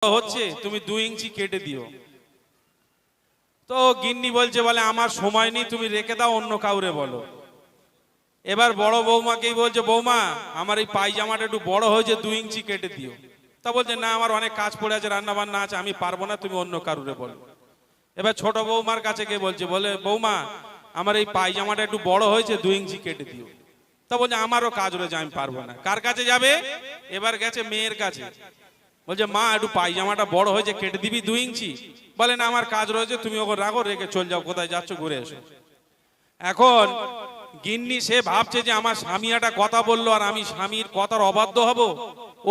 হচ্ছে তুমি 2 ইঞ্চি কেটে দিও। তো গিন্নি বলছে বলে আমার সময় নেই, তুমি রেখে দাও, অন্য কাউরে বলো। এবার বড় বৌমাকেই বলছে বৌমা আমার এই পায়জামাটা একটু বড় হয়েছে, 2 ইঞ্চি কেটে দিও। তা বলছে না আমার অনেক কাজ পড়ে আছে, রান্না বান্না আছে, আমি পারবো না, তুমি অন্য কাউরে বলো। এবার ছোট বৌমার কাছে গিয়ে বলছে বলে বৌমা আমার এই পায়জামাটা একটু বড় হয়েছে, 2 ইঞ্চি কেটে দিও। তা বলছে আমারও কাজ রয়েছে, আমি পারবো না। কার কাছে যাবে? এবার গেছে মেয়ের কাছে। বলছে মা একটু পায়জামাটা বড় হয়েছে, কেটে দিবি 2 ইঞ্চি? বলে না আমার কাজ রয়েছে, তুমি ওকে রাখো, রেখে চল যাও, কোথায় যাচ্ছ ঘুরে এসো। এখন গিন্নি সে ভাবছে যে আমার স্বামী একটা কথা বললো আর আমি স্বামীর কথার অবাধ্য হব।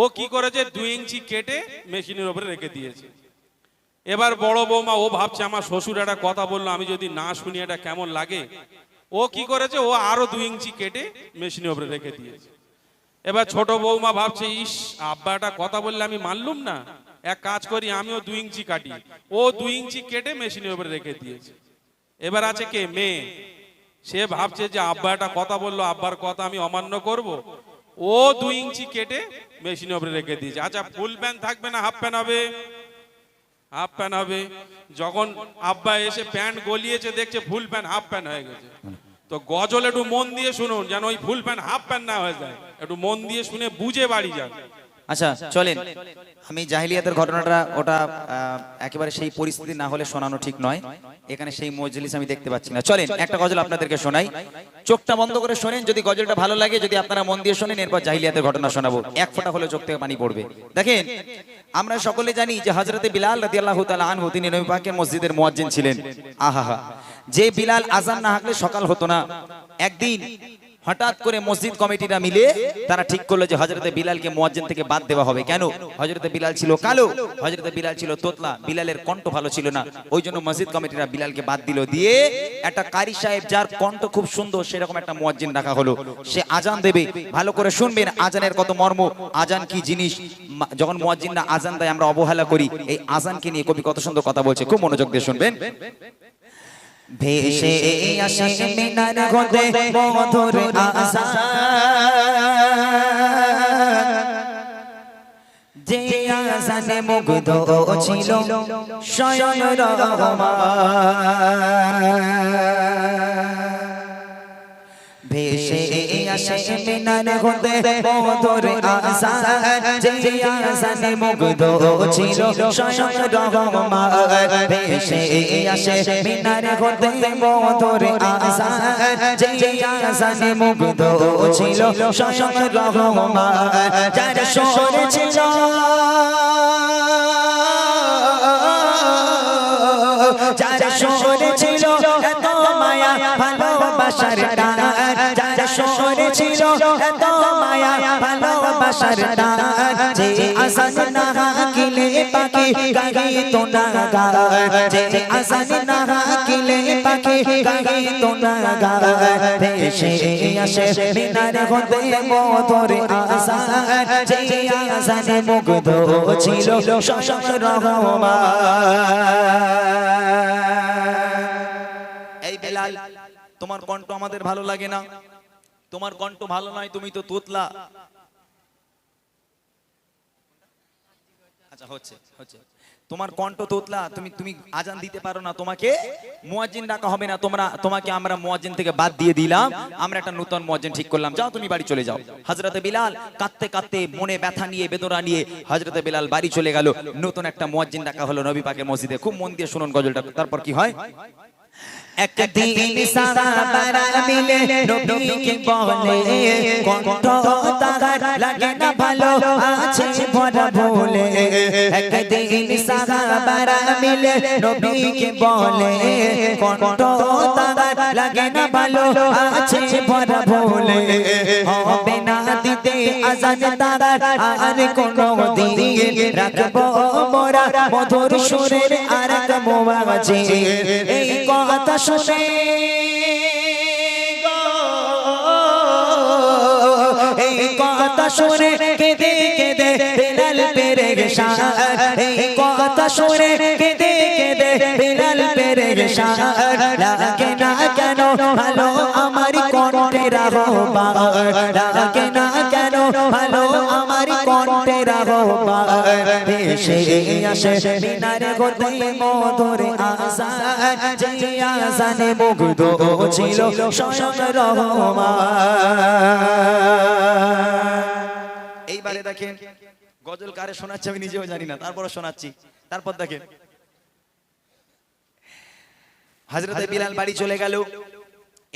ও কি করেছে 2 ইঞ্চি কেটে মেশিনের উপরে রেখে দিয়েছে। এবার বড় বৌমা ও ভাবছে আমার শ্বশুর একটা কথা বললো, আমি যদি না শুনি এটা কেমন লাগে। ও কি করেছে, ও আরো 2 ইঞ্চি কেটে মেশিনের উপরে রেখে দিয়েছে। এবার ছোট বৌমা ভাবছে ইস আব্বাটা কথা বললে আমি মানলুম না, এক কাজ করি আমিও 2 ইঞ্চি কাটি। ও 2 ইঞ্চি কেটে মেশিনের উপরে রেখে দিয়েছে। এবার আছে কে? মেয়ে। সে ভাবছে যে আব্বাটা কথা বললো, আব্বার কথা আমি অমান্য করব। ও 2 ইঞ্চি কেটে মেশিনের উপরে রেখে দিয়েছে। আচ্ছা ফুল প্যান্ট থাকবে না হাফ প্যান্ট হবে? হাফ প্যান্ট হবে। যখন আব্বা এসে প্যান্ট গলিয়েছে দেখছে ফুল প্যান্ট হাফ প্যান্ট হয়ে গেছে। তো গজল একটু মন দিয়ে শুনুন, যেন ওই ফুল প্যান্ট হাফ প্যান্ট না হয়ে যায়। একটু মন দিয়ে শুনে বুঝে বাড়ি যান। আচ্ছা চলেন, আমি জাহিলিয়াতের ঘটনাটা ওটা একেবারে সেই পরিস্থিতি না হলে শোনানো ঠিক নয়। এখানে সেই মজলিস আমি দেখতে পাচ্ছি না। চলেন একটা গজল আপনাদেরকে শোনাই, চোখটা বন্ধ করে শোনেন, যদি গজলটা ভালো লাগে, যদি আপনারা মন দিয়ে শোনেন, এরপর জাহিলিয়াতের ঘটনা শোনাবো। এক ফোঁটা হলে চোখ থেকে পানি পড়বে। দেখেন আমরা সকলে জানি যে হযরতে বিলাল রাদিয়াল্লাহু তাআলা আনহু তিনি নবী পাকের মসজিদের মুয়াজ্জিন ছিলেন। আহা, যে বিলাল আযান না হাঁকলে সকাল হতো না। একদিন হঠাৎ করে মসজিদ কমিটিরা মিলে তারা ঠিক করলো যে হযরতে বিলালকে মুয়াজ্জিন থেকে বাদ দেওয়া হবে। কেন? হযরতে বিলাল ছিল কালো, হযরতে বিলাল ছিল তোতলা, বিলালের কণ্ঠ ভালো ছিল না। ওই জন্য মসজিদ কমিটিরা বিলালকে বাদ দিল, দিয়ে একটা কারি সাহেব যার কণ্ঠ খুব সুন্দর সেরকম একটা মুয়াজ্জিন রাখা হলো। সে আজান দেবে, ভালো করে শুনবেন আজানের কত মর্ম, আজান কি জিনিস। যখন মুয়াজ্জিনরা আজান দেয় আমরা অবহেলা করি, এই আজানকে নিয়ে কবি কত সুন্দর কথা বলছে, খুব মনোযোগ দিয়ে শুনবেন। ভেসে আসে মিনার হতে মধুর আযান, যে আযানে মুগ্ধ ছিল স্বয়ং রহমান। ভেসে আসে মিনার হতে মধুর আযান, যে আযানে মুগ্ধ ছিল স্বয়ং রহমান। ভেসে আসে মিনার হতে মধুর আযান, যে আযানে মুগ্ধ ছিল স্বয়ং রহমান। যার সুর ছিল যার সুর ছিল এত মায়া ভালোবাসার টান, যার সুর ছিল এত মায়া ভালোবাসার টান, যে আযান না হাঁকিলে পাখি গাইত না গান, যে আযান না হাঁকিলে পাখি গাইত না গান। ভেসে আসে মিনার হতে মধুর আযান, যে আযানে মুগ্ধ ছিল স্বয়ং রহমান। এই বেলাল, তোমার কণ্ঠ আমাদের ভালো লাগে না, তোমার কণ্ঠ ভালো নয়, তুমি তো তোতলা। আচ্ছা হচ্ছে হচ্ছে, তোমার কণ্ঠ তোতলা, তুমি আজান দিতে পারো না, তোমাকে মুয়াজ্জিন ডাকা হবে না। তোমাকে আমরা মুয়াজ্জিন থেকে বাদ দিয়ে দিলাম, আমরা একটা নতুন মুয়াজ্জিন ঠিক করলাম, যাও তুমি বাড়ি চলে যাও। হযরতে বিলাল কাঁদতে কাঁদতে মনে ব্যথা নিয়ে বেদনা নিয়ে হযরতে বিলাল বাড়ি চলে গেল। নতুন একটা মুয়াজ্জিন ডাকা হলো নবী পাকের মসজিদে। খুব মন দিয়ে শুনুন গজলটা। তারপর কি হয়? একদিন সাহাবারা মিলে নবীকে বলে কণ্ঠ তার লাগে না ভালো, আছে ভরা ভুলে। একদিন সাহাবারা মিলে নবীকে বলে কণ্ঠ তার লাগে না ভালো, আছে ভরা ভুলে। হবে না দিতে আযান তার আর কোনো দিন, রাখবো মোরা মধুর সুরের আরেক মুয়াজ্জিন। এই কথা শুনে এই কথা শুনে কেঁদে কেঁদে বিলাল পেরেশান, এই কথা শুনে কেঁদে কেঁদে বিলাল পেরেশান। লাগে না কেন ভালো আমার কণ্ঠে আহ্বান ডাকে না কেন ভালো আমার কণ্ঠের আহ্বান ভেসে আসে মিনারে হতে মধুর আজান যে আজানে মুগ্ধ ছিল স্বয়ং রহমান। এইবারে দেখেন গজল কারে শোনাচ্ছে আমি নিজেও জানি না, তারপরে শোনাচ্ছি। তারপর দেখেন হযরতে বিলাল বাড়ি চলে গেল,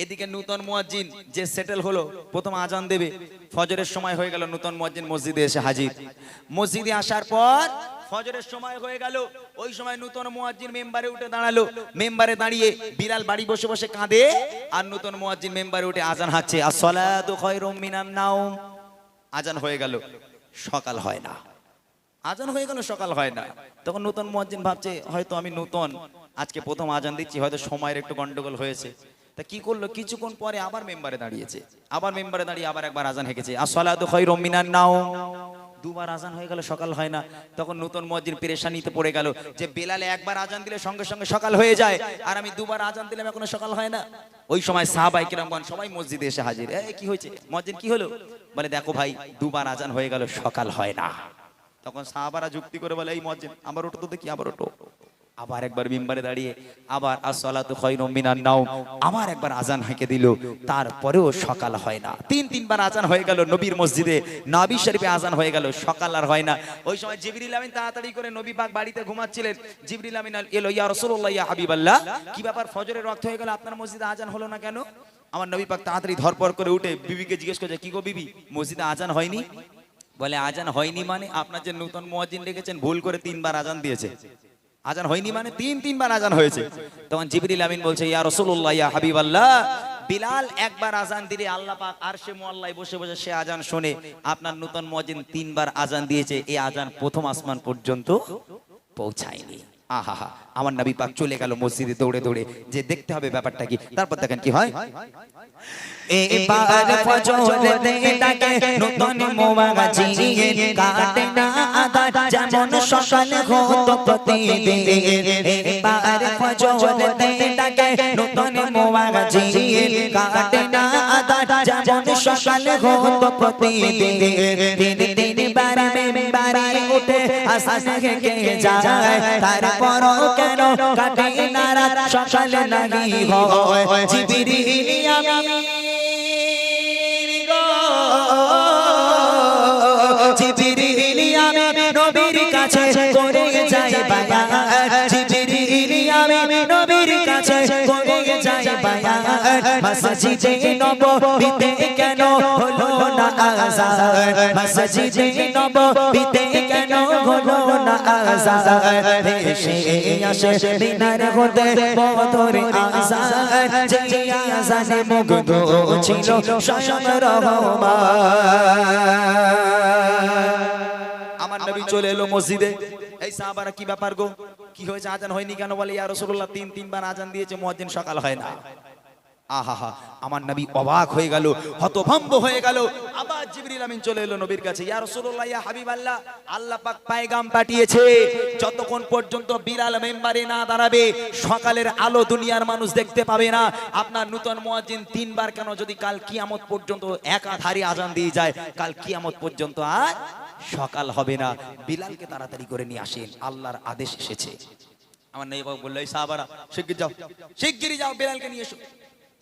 এদিকে নূতন মুয়াজ্জিন যে সেটেল হলো প্রথম আজান দেবে, ফজরের সময় হয়ে গেল, নূতন মুয়াজ্জিন মসজিদে এসে হাজির। মসজিদে আসার পর ফজরের সময় হয়ে গেল, ওই সময় নূতন মুয়াজ্জিন মেম্বারে উঠে দাঁড়ালো। মেম্বারে দাঁড়িয়ে বিলাল বাড়ি বসে বসে কাঁদে, আর নূতন মুয়াজ্জিন মেম্বারে উঠে আজান হাঁকছে, আসসালাতু খায়রুম মিনান নাওম। আজান হয়ে গেল, সকাল হয় না। আজান হয়ে গেল, সকাল হয় না। তখন নূতন মুয়াজ্জিন ভাবছে হয়তো আমি নূতন, আজকে প্রথম আজান দিচ্ছি, হয়তো সময়ের একটু গন্ডগোল হয়েছে। তা কি করলো, কিছুক্ষণ পরে আবার মেম্বারে দাঁড়িয়েছে, আবার মেম্বারে দাঁড়িয়ে আবার একবার আজান হেঁকেছে, আসসালাতু খায়রুম মিনান নাওম। দুবার আজান হয়ে গেল, সকাল হয় না। তখন নূতন মুয়াজ্জিন পেরেশানিতে পড়ে গেল যে বেলালে একবার আজান দিলে সঙ্গে সঙ্গে সকাল হয়ে যায়, আর আমি দুবার আজান দিলাম এখনো সকাল হয় না। ওই সময় সাহাবায়ে কিরামগণ সবাই মসজিদে এসে হাজির। এই কি হয়েছে মুয়াজ্জিন, কি হলো? বলে দেখো ভাই, দুবার আজান হয়ে গেল, সকাল হয় না। তখন সাহাবারা যুক্তি করে বলে এই মুয়াজ্জিন আবার ওঠো তো দেখি, আবার ওঠো। আবার একবার মিম্বারে দাঁড়িয়ে আবার আসসালাতু খায়রুম মিনান নাওম, আবার একবার আজান হেঁকে দিল, তারপরেও সকাল হয় না। তিনবার আজান হয়ে গেল নবীর মসজিদে, নবী শরীফে আজান হয়ে গেল, সকাল আর হয় না। ওই সময় জিবরিল আমিন তাড়াতাড়ি করে নবী পাক বাড়িতে ঘুমাচ্ছিলেন। জিবরিল আমিন এলো, ইয়া রাসূলুল্লাহ ইয়া হাবিবাল্লাহ, কি ব্যাপার ফজরের ওয়াক্ত হয়ে গেল, আপনার মসজিদে আজান হলো না কেন? আমার নবী পাক তাড়াতাড়ি ধরপড় করে উঠে বিবিকে জিজ্ঞেস করছে, কি গো বিবি, মসজিদে আজান হয়নি? বলে আজান হয়নি মানে আপনার যে নূতন মুয়াজ্জিন রেখেছেন ভুল করে তিনবার আজান দিয়েছে। আজান হয়নি মানে তিনবার আজান হয়েছে। তখন জিবরিল আমিন বলছে, ইয়া রাসূলুল্লাহ ইয়া হাবিবাল্লাহ, বিলাল একবার আজান দিলে আল্লাহ পাক আরশে মুআল্লায় বসে বসে সে আজান শোনে, আপনার নূতন মুয়াজ্জিন তিনবার আজান দিয়েছে, এই আজান প্রথম আসমান পর্যন্ত পৌঁছায়নি। আহা, আমার নবী পাক চলে গেল মসজিদে দৌড়ে দৌড়ে, যে দেখতে হবে ব্যাপারটা কি। তারপর দেখেন কি হয়, এবার ফজরেতে ডাকে নূতন মুয়াজ্জিন, কাটে না আদান যেমন সকালে হতো প্রতিদিন। এবার ফজরেতে ডাকে নূতন মুয়াজ্জিন, কাটে না আদান যেমন সকালে হতো প্রতিদিন। তিনবার মেম্বারে উঠে আজান হেঁকে যায়, তারপরও কেন কাটে না রাত, সকালে নাহি হয়। জিবরিল আমিন জিবরিল আমিন নবীর কাছে করে যায় বায়ান, জিবরিল আমিন নবীর কাছে করে যায় বায়ান, মসজিদে নববীতে কেন হলো না আযান, মসজিদে নববীতে কেন হলো না আযান, ভেসে আসে মিনার হতে মধুর আযান, যে আযানে মুগ্ধ ছিল স্বয়ং রহমান। আমার নবী চলে এলো মসজিদে। এই সাহাবারা কি ব্যাপার গো, কি হয়েছে, আজান হয়নি কেন? বলে ইয়া রাসূলুল্লাহ তিনবার আজান দিয়েছে, মুয়াজ্জিন সকাল হয় না। আহা, আমার নবী অবাক হয়ে গেল, হতভম্ব হয়ে গেল। আবার জিবরিল আমিন চলে এলো নবীর কাছে, ইয়া রাসূলুল্লাহ ইয়া হাবিবাল্লাহ, আল্লাহ পাক পয়গাম পাঠিয়েছে, যতক্ষণ পর্যন্ত বিলাল মেম্বারে না দাঁড়াবে সকালের আলো দুনিয়ার মানুষ দেখতে পাবে না। আপনার নূতন মুয়াজ্জিন তিনবার কেন, যদি কাল কিয়ামত পর্যন্ত একাধারে আজান দিয়ে যায়, কাল কিয়ামত পর্যন্ত আর সকাল হবে না। বিলালকে তাড়াতাড়ি করে নিয়ে আসেন, আল্লাহর আদেশ এসেছে। আমার নবী পাক বলল, এই সাহাবারা শিগগিরই যাও বিলালকে নিয়ে এসো।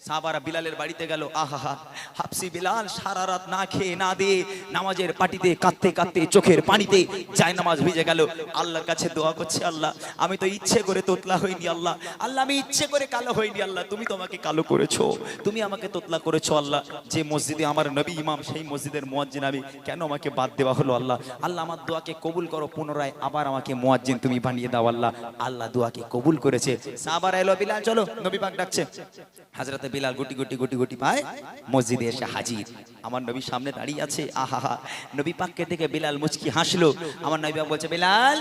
সাহাবারা বিলালের বাড়িতে গেল। আহা, হাফসি বিলাল সারা রাত না খেয়ে না দিয়ে নামাজের পাটিতে কাঁদতে কাঁদতে চোখের পানিতে যায় নামাজ ভিজে গেল। আল্লাহর কাছে দোয়া করছে, আল্লাহ আমি তো ইচ্ছে করে তোতলা হইনি, আল্লাহ আমি ইচ্ছে করে কালো হইনি, আল্লাহ তুমি তো আমাকে কালো করেছো, তুমি আমাকে তোতলা করেছো। আল্লাহ যে মসজিদে আমার নবী ইমাম, সেই মসজিদের মুয়াজ্জিন আমি, কেন আমাকে বাদ দেওয়া হলো? আল্লাহ আমার দোয়াকে কবুল করো, পুনরায় আবার আমাকে মুয়াজ্জিন তুমি বানিয়ে দাও। আল্লাহ দোয়াকে কবুল করেছে। সাহাবারা এলো, বিলাল চলো, নবী পাক ডাকছে। হযরত বিলাল গুটি গুটি পায় মসজিদে এসে হাজির। আমার নবী সামনে দাঁড়িয়ে আছে। আহা, নবী পাককে দেখে বিলাল মুচকি হাসলো। আমার নবী পাক বলছে, বিলাল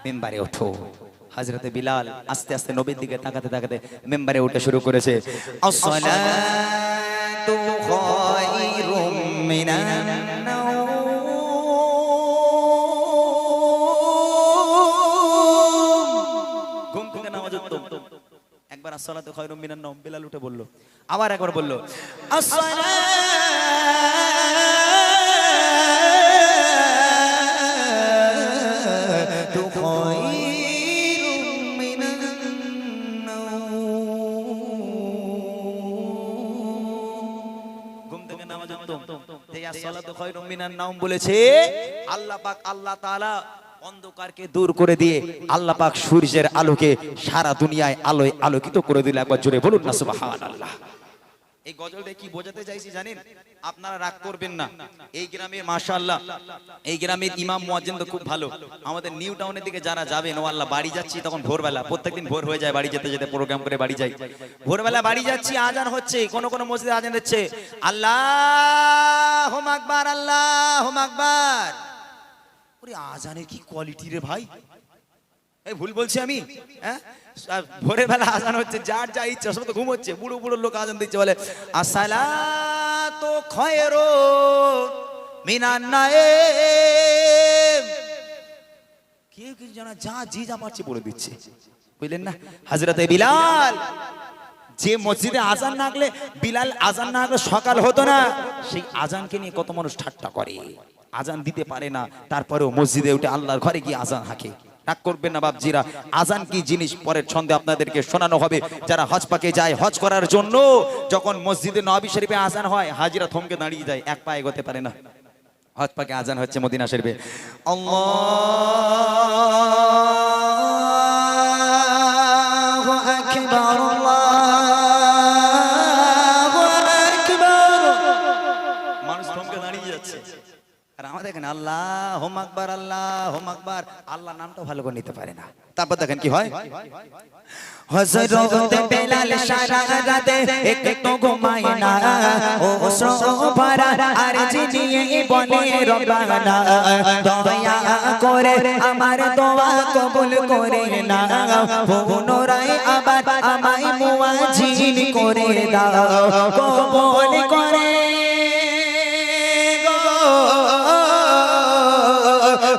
মিম্বারে ওঠো। হযরত বিলাল আস্তে আস্তে নবীর দিকে তাকাতে তাকাতে মিম্বারে উঠে শুরু করেছে, আসসালাতু খায়রুম মিনান নাওম। ঘুম থেকে নামাজ উত্তম। একবার আসসালাতু খায়রুম মিনান নাওম, বেলাল উঠে বলল। আবার একবার বলল আসসালাতু খায়রুম মিনান নাওম। ঘুম থেকে নামাজ উত্তম। এই আসসালাতু খায়রুম মিনান নাওম বলেছে আল্লাহ পাক, আল্লাহ তাআলা অন্ধকারকে দূর করে দিয়ে আল্লাহ পাক সূর্যের আলোকে সারা দুনিয়ায় আলোয় আলোকিত করে দিল। একবার জোরে বলুন না সুবহানাল্লাহ। এই গজলটা কি বোঝাতে চাইছি জানেন? আপনারা রাগ করবেন না। এই গ্রামের মাশাআল্লাহ, এই গ্রামের ইমাম মুয়াজ্জিন তো খুব ভালো। আমাদের নিউ টাউনের দিকে যারা যাবেন, ও আল্লাহ, বাড়ি যাচ্ছি তখন ভোরবেলা, প্রত্যেকদিন ভোর হয়ে যায় বাড়ি যেতে যেতে, প্রোগ্রাম করে বাড়ি যাই। ভোরবেলা বাড়ি যাচ্ছি, আজান হচ্ছে, কোন কোন মসজিদে আজান হচ্ছে আল্লাহু আকবার, আল্লাহু আকবার। ওরে আজানের কি কোয়ালিটি রে ভাই! এই ভুল বলছি আমি? হ্যাঁ, ভোরের বেলা আজান হচ্ছে, যার যা ইচ্ছা, সব তো ঘুমোচ্ছে, বুড়ো বুড়ো লোক আজান দিচ্ছে, বলে আসসালাতু খায়রুম মিনান নাওম। কেউ কিছু জানা, যা জি যা পারছে বলে দিচ্ছে, বুঝলেন না? হযরতে বিলাল, যে মসজিদে আজান না আগলে, বিলাল আজান না আগলে সকাল হতো না, সেই আজানকে নিয়ে কত মানুষ ঠাট্টা করে। আজান দিতে পারে না, তারপরেও মসজিদে উঠে আল্লাহর ঘরে গিয়ে আজান হাঁকে। রাগ করবেন না বাপজিরা, আজান কি জিনিস পরের ছন্দে আপনাদেরকে শোনানো হবে। যারা হজ পাকে যায় হজ করার জন্য, যখন মসজিদে নববী শরীফে আজান হয়, হাজিরা থমকে দাঁড়িয়ে যায়, এক পা এগোতে পারে না। হজ পাকে আজান হচ্ছে মদিনা শরীফে, আল্লাহু আকবার, আল্লাহু আকবার। মানুষ থমকে দাঁড়িয়ে যাচ্ছে, আর আমাদের এখানে আল্লাহু আকবার, আল্লাহু আকবার, আল্লাহ নামটা ভালো করে নিতে পারে না। তারপর দেখেন কি হয়, হযরত বেলাল সারা রাতে একটু ঘুমায় না, ও সোফারা আরজি নিয়ে বলে রব্বানা, দয়া করে আমার দোয়া কবুল করে না, পুনরায় আবার আমায় মুয়াজ্জিন করে দাও, কবুল করে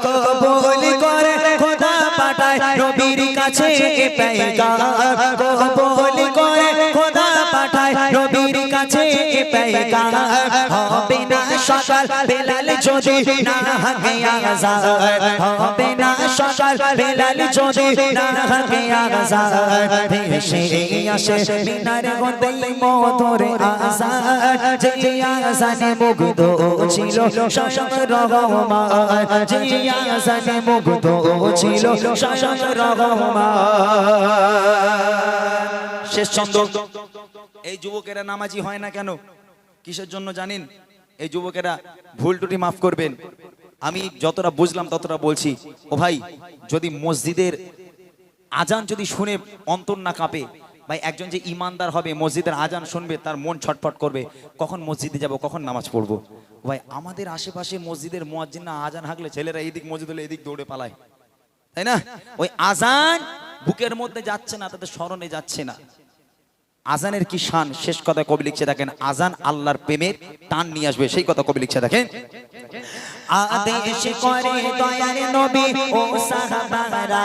কবুল করে খোদা পাঠায় নবীর কাছে পেগাম, কবুল করে খোদা পাঠায় নবীর কাছে পেগাম, হবে না সকাল বেলাল যদি না হাঁকে আযান, হবে না সকাল বেলাল যদি না হাঁকে আযান, ভেসে আসে মিনার গন্ধে মধুর আযান, যে আযানে মুগ্ধ ছিল স্বয়ং রহমান, যে আযানে মুগ্ধ ছিল স্বয়ং রহমান। শেষ ছন্দ। এই যুবকেরা নামাজি হয় না কেন? কিসের জন্য জানেন? এই যুবকেরা, ভুল ত্রুটি মাফ করবেন, আমি যতটা বুঝলাম ততটা বলছি। ও ভাই, যদি মসজিদের আজান যদি শুনে অন্তর না কাঁপে, ভাই একজন যে ইমানদার হবে, মসজিদের আজান শুনবে, তার মন ছটফট করবে, কখন মসজিদে যাব, কখন নামাজ পড়বো। ভাই আমাদের আশেপাশে মসজিদের মুয়াজ্জিন না আজান হাঁকলে ছেলেরা এদিক মসজিদ হলে এদিক দৌড়ে পালায়, তাই না? ওই আজান বুকের মধ্যে যাচ্ছে না, তাদের স্মরণে যাচ্ছে না। আজানের কি শান, শেষ কথা কবি লিখছে দেখেন, আজান আল্লাহর প্রেমের টান নিয়ে আসবে, সেই কথা কবি লিখছে দেখেন। আদেশ করে দয়ার নবী ও সাহাবারা,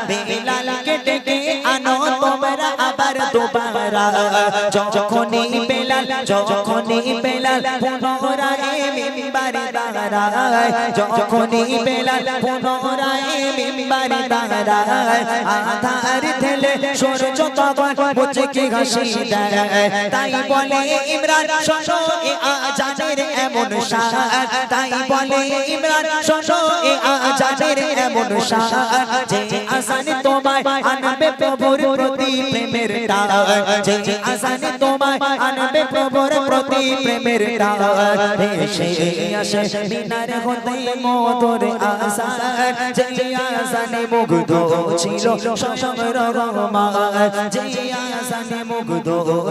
বেলালকে ডেকে আনো তোমরা আবার দুবারা, যখনই বেলাল পুনরায় মিম্বারে দাঁড়ায়, যখনই বেলাল পুনরায় মিম্বারে দাঁড়ায়, আধার ঠেলে সূর্য তখন মুচকি হাসি দেয়, তাই বলে ইমরান শোনো এ আজানের এমন শান, তাই বলে ইমরান শোনো এ আজানের এমন শান, যে আজান তোমায় আনবে প্রভুর প্রতি প্রেমের টান, যে আজান তোমায় আনবে প্রভুর প্রতি প্রেমের টান, ভেসে আসে মিনার হতে মধুর আজান, যে আজানে মুগ্ধ ছিল স্বয়ং রহমান, যে আজানে মুগ্ধ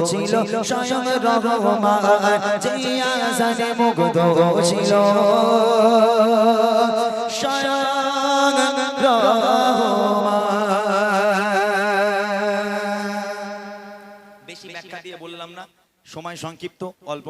ছিল স্বয়ং রহমান, যে আজানে মুগ্ধ ছিল স্বয়ং রহমান। বেশি ব্যাখ্যা দিয়ে বললাম না, সময় সংক্ষিপ্ত, অল্প